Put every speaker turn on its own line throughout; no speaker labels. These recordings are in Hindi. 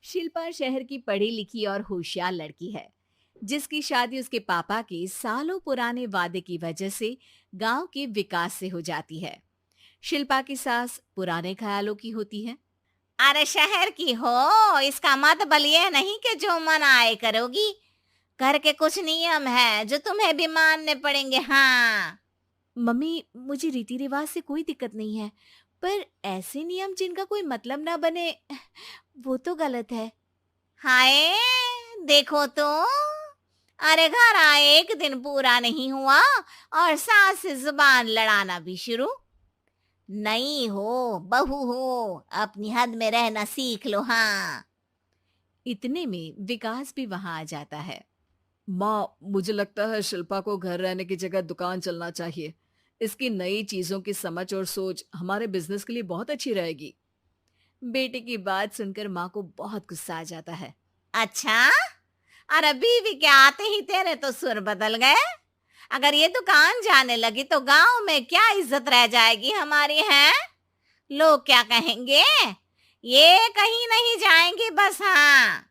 शिल्पा शहर की पढ़ी लिखी और होशियार लड़की है, जिसकी शादी उसके पापा के सालों पुराने वादे की वजह से गांव के विकास से हो जाती है। शिल्पा की सास पुराने ख्यालों की होती है।
अरे शहर की हो, इसका मतलब ये नहीं कि जो मन आए करोगी। घर के कुछ नियम है जो तुम्हें भी मानने पड़ेंगे। हाँ।
मम्मी, मुझे रीति रिवाज से कोई दिक्कत नहीं है, पर ऐसे नियम जिनका कोई मतलब ना बने, वो तो गलत है।
हाय, देखो तो। अरे घर आए एक दिन पूरा नहीं हुआ और सास से जुबान लड़ाना भी शुरू। नहीं हो, बहू हो, अपनी हद में रहना सीख लो। हाँ।
इतने में विकास भी वहां आ जाता है।
माँ, मुझे लगता है शिल्पा को घर रहने की जगह दुकान चलना चाहिए। इसकी नई चीजों की समझ और सोच हमारे बिजनेस के लिए बहुत अच्छी रहेगी।
बेटे की बात सुनकर माँ को बहुत गुस्सा आ जाता है।
अच्छा, अरे बीवी के आते ही तेरे तो सुर बदल गए। अगर ये दुकान जाने लगी तो गांव में क्या इज्जत रह जाएगी हमारी है। लोग क्या कहेंगे। ये कहीं नहीं जाएंगी बस। हाँ।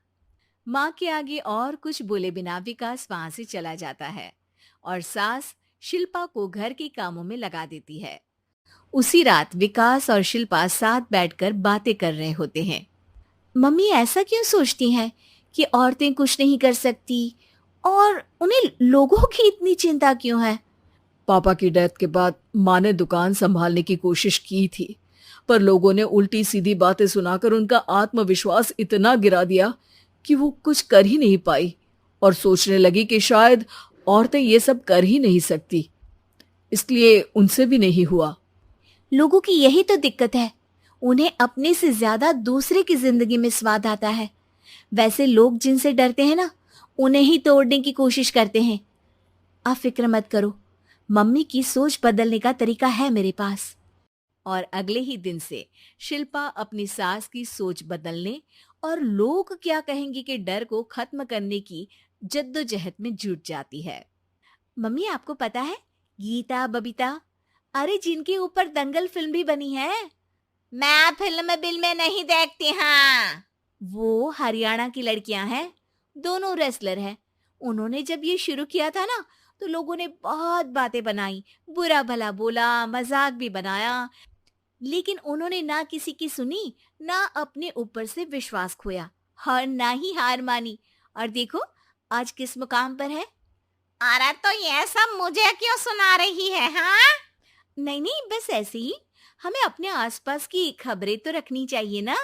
माँ के आगे और कुछ बोले बिना विकास वहां से चला जाता है और सास शिल्पा को घर के कामों में लगा देती है। उसी रात विकास और शिल्पा साथ बैठकर बातें कर रहे होते हैं। मम्मी ऐसा क्यों सोचती हैं कि औरतें कुछ नहीं कर सकती, और उन्हें लोगों की इतनी चिंता क्यों है?
पापा की डेथ के बाद माँ ने दुकान संभालने की कोशिश की थी, पर लोगों ने उल्टी सीधी बातें सुनाकर उनका आत्मविश्वास इतना गिरा दिया कि वो कुछ कर ही नहीं पाई और सोचने लगी कि शायद औरतें ये सब कर ही नहीं सकती। इसलिए उनसे भी नहीं हुआ।
लोगों की यही तो दिक्कत है, उन्हें अपने से ज्यादा दूसरे की जिंदगी में स्वाद आता है। वैसे लोग जिनसे डरते हैं ना, उन्हें ही तोड़ने की कोशिश करते हैं। आप फिक्र मत करो, मम्मी की सोच बदलने का तरीका है मेरे पास। और अगले ही दिन से शिल्पा अपनी सास की सोच बदलने और लोग क्या कहेंगे के डर को खत्म करने की जद्दोजहद में जुट जाती है। मम्मी, आपको पता है, गीता, बबीता, अरे जिनके ऊपर दंगल फिल्म भी बनी है,
मैं फिल्म बिल में नहीं देखती। हाँ।
वो हरियाणा की लड़कियां हैं। दोनों रेसलर हैं। उन्होंने जब ये शुरू किया था ना, तो लोगों ने बहुत बातें बनाई, बुरा भला बोला, मजाक भी बनाया, लेकिन उन्होंने ना किसी की सुनी, ना अपने ऊपर से विश्वास खोया और ना ही हार मानी। और देखो आज किस मुकाम पर है।
अरे तो ये सब मुझे क्यों सुना रही है। हाँ।
नहीं नहीं, बस ऐसे ही, हमें अपने आसपास की खबरें तो रखनी चाहिए ना।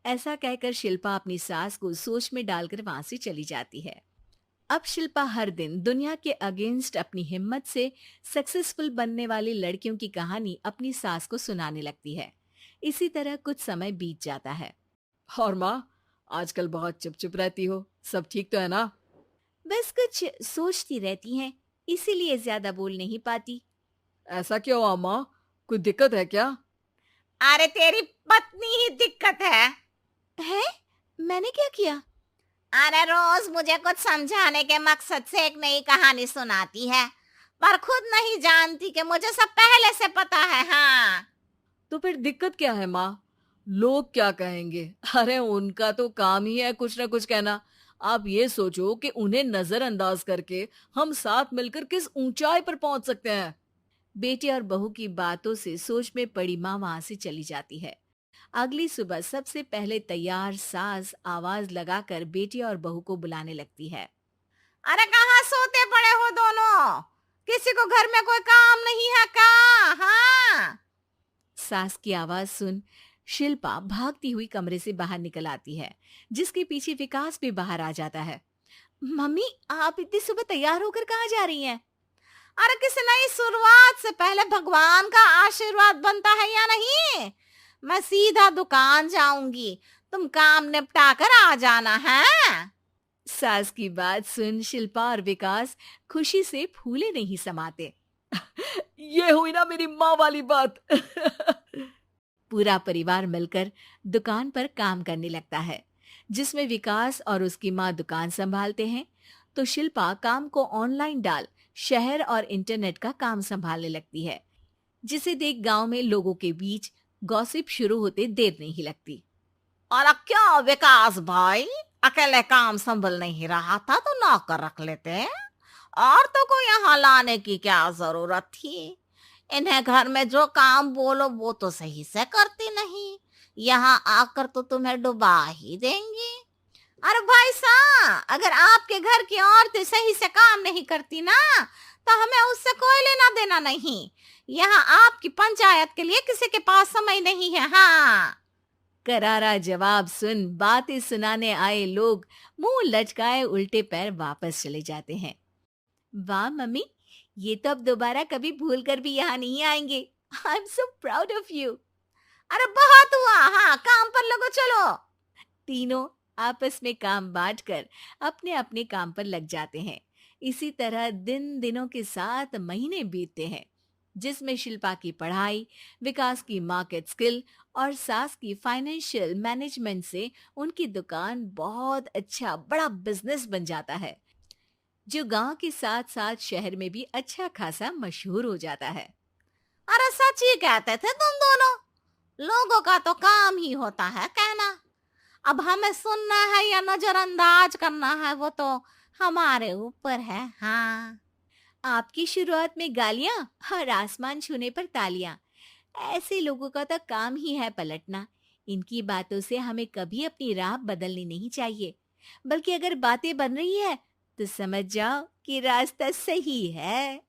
ऐसा कहकर शिल्पा अपनी सास को सोच में डालकर वहां से चली जाती है। अब शिल्पा हर दिन दुनिया के अगेंस्ट अपनी हिम्मत से सक्सेसफुल बनने वाली लड़कियों की कहानी अपनी सास को सुनाने लगती है। इसी तरह कुछ समय बीत जाता है।
और माँ, आजकल बहुत चुप चुप रहती हो, सब ठीक तो है ना?
बस कुछ सोचती रहती हैं, इसीलिए ज्यादा बोल नहीं पाती।
ऐसा क्यों हुआ माँ? कोई दिक्कत है क्या?
अरे तेरी पत्नी ही दिक्कत है।
है? मैंने क्या किया?
अरे रोज मुझे कुछ समझाने के मकसद से एक नई कहानी सुनाती है, पर खुद नहीं जानती कि मुझे सब पहले से पता है। हाँ।
तो फिर दिक्कत क्या है माँ? लोग क्या कहेंगे? अरे उनका तो काम ही है कुछ ना कुछ कहना। आप ये सोचो कि उन्हें नजरअंदाज करके हम साथ मिलकर किस ऊंचाई पर पहुंच सकते हैं।
बेटे और बहू की बातों से सोच में पड़ी माँ वहां से चली जाती है। अगली सुबह सबसे पहले तैयार सास आवाज लगाकर बेटी और बहू को बुलाने लगती है।
अरे कहाँ सोते पड़े हो दोनों? किसी को घर में कोई काम नहीं है का? हाँ।
सास की आवाज सुन शिल्पा भागती हुई कमरे से बाहर निकल आती है, जिसके पीछे विकास भी बाहर आ जाता है। मम्मी, आप इतनी सुबह तैयार होकर कहाँ जा रही हैं?
अरे किसी नई शुरुआत से पहले भगवान का आशीर्वाद बनता है या नहीं? मैं सीधा दुकान जाऊंगी, तुम काम निपटा कर आ जाना है।
सास की बात सुन शिल्पा और विकास खुशी से फूले नहीं समाते।
ये हुई ना मेरी माँ वाली बात।
पूरा परिवार मिलकर दुकान पर काम करने लगता है, जिसमें विकास और उसकी माँ दुकान संभालते हैं, तो शिल्पा काम को ऑनलाइन डाल शहर और इंटरनेट का काम संभालने लगती है, जिसे देख गांव में लोगों के बीच गॉसिप शुरू होते देर नहीं लगती।
और क्या विकास भाई, अकेले काम संभल नहीं रहा था तो नौकर रख लेते, और तो को यहाँ लाने की क्या जरूरत थी। इन्हें घर में जो काम बोलो वो तो सही से करती नहीं, यहाँ आकर तो तुम्हें डुबा ही देंगी। अरे भाई साहब, अगर आपके घर की औरतें सही से काम नहीं करती ना, तो हमें उससे कोई लेना देना नहीं। यहाँ आपकी पंचायत के लिए किसी के पास समय नहीं है। हाँ,
करारा जवाब सुन बातें सुनाने आए लोग मुंह लटकाए उल्टे पैर वापस चले जाते हैं। वाह मम्मी, ये तो अब दोबारा कभी भूल कर भी यहाँ नहीं आएंगे। I am so proud of you.
अरे बहुत हुआ, हाँ काम पर लगो चलो।
तीनों आपस में काम बांटकर अपने अपने काम पर लग जाते हैं। इसी तरह दिन दिनों के साथ महीने बीतते हैं, जिसमें शिल्पा की पढ़ाई, विकास की मार्केट स्किल और सास की फाइनेंशियल मैनेजमेंट से उनकी दुकान बहुत अच्छा बड़ा बिजनेस बन जाता है, जो गांव के साथ साथ शहर में भी अच्छा खासा मशहूर हो जाता है।
अरे सच ही कहते थे तुम दोनों, लोगों का तो काम ही होता है कहना। अब हमें सुनना है या नजरअंदाज करना है वो तो हमारे ऊपर है। हाँ,
आपकी शुरुआत में गालियां और आसमान छूने पर तालियां, ऐसे लोगों का तो काम ही है पलटना। इनकी बातों से हमें कभी अपनी राह बदलनी नहीं चाहिए, बल्कि अगर बातें बन रही है तो समझ जाओ कि रास्ता सही है।